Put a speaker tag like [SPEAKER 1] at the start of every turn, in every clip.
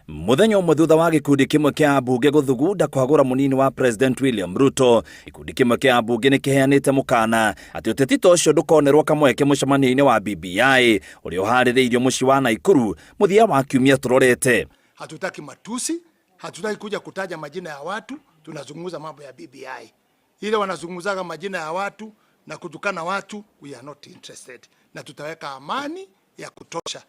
[SPEAKER 1] Muthenya umwe thutha wa gikundi kimwe kia Ambunge guthugunda kwagura munini wa President William Ruto, gikundi kimwe kia Ambunge ni kiheanite mukana ati uteti tocio ndukonerwo kamweke mucemanio-ini wa BBI uri uhaririirio mucii wa Nakuru muthia wa kiumia turorete.
[SPEAKER 2] Hatutaki matusi, hatutaki kuja kutaja majina ya watu, tunazungumza mambo ya BBI. Ile wanazungumzaga majina ya watu na kutukana watu, we are not interested. Na tutaweka amani ya kutosha.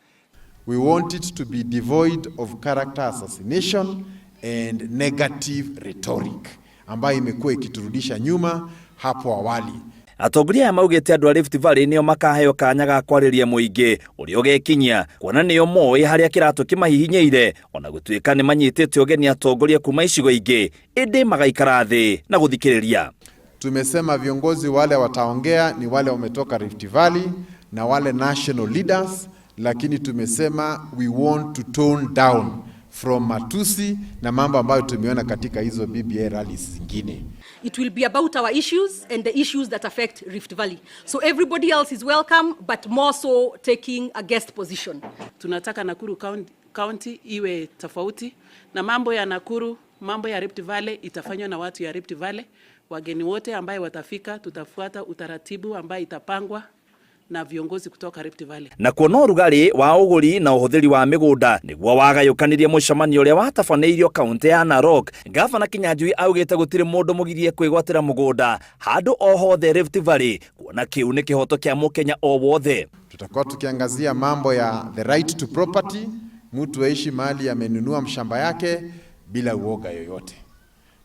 [SPEAKER 3] We want it to be devoid of character assassination and negative rhetoric ambayo imekuwa ikiturudisha nyuma hapo awali.
[SPEAKER 1] Atongoria ya maugite andu a Rift Valley nio makaheo kanya ga kwariria muingi uri ugekinyia kuona nio moi haria kiratu kimahihinyeire ona gutuika ni manyitite ugeni atongoria kuma icigo ingi indi magaikara thi na guthikiriria.
[SPEAKER 3] Tumesema viongozi wale wataongea ni wale wametoka Rift Valley na wale national leaders, lakini tumesema we want to tone down from matusi na mambo ambayo tumeona katika hizo BBI rallies zingine.
[SPEAKER 4] It will be about our issues and the issues that affect Rift Valley. So everybody else is welcome, but more so taking a guest position.
[SPEAKER 5] Tunataka Nakuru County iwe tofauti na mambo ya Nakuru, mambo ya Rift Valley itafanywa na watu ya Rift Valley. Wageni wote ambaye watafika tutafuata utaratibu ambaye itapangwa na viongozi kutoka Rift Valley. Na
[SPEAKER 1] kuona urugari wa uguri na uhuthiri wa migunda niguo wagayukanirie mucemanio uria watafaneirio kaunti ya Narok. Gavana Kinyanjui augite gutiri mundu mugirie kwigwatira mugunda handu o hothe Rift Valley kuona kiu ni kihoto kia mukenya o wothe.
[SPEAKER 3] Tutakuwa tukiangazia mambo ya the right to property, mtu aishi mahali amenunua mshamba yake bila uoga yoyote.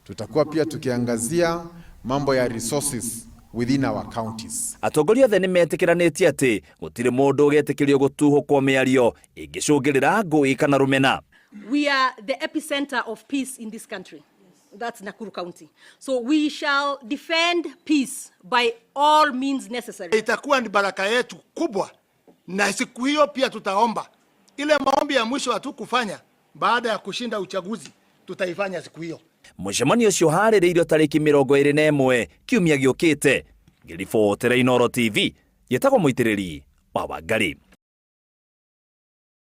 [SPEAKER 3] Tutakuwa pia tukiangazia mambo ya resources within our counties.
[SPEAKER 1] Atongoria othe nimetikiranitie ati gutiri mundu ugetikirio gutuhukwo miario ingicungirira ngui kana rumena.
[SPEAKER 4] We are the epicenter of peace in this country. That's Nakuru County. So we shall defend peace by all means necessary.
[SPEAKER 2] Itakuwa ni baraka yetu kubwa, na siku hiyo pia tutaomba ile maombi ya mwisho hatukufanya baada ya kushinda uchaguzi, tutaifanya siku hiyo.
[SPEAKER 1] Mucemanio ucio haririirio tariki 21 kiumia giukite. Ngiribotera Inooro TV, yetagwo muitiriri wa Wangari.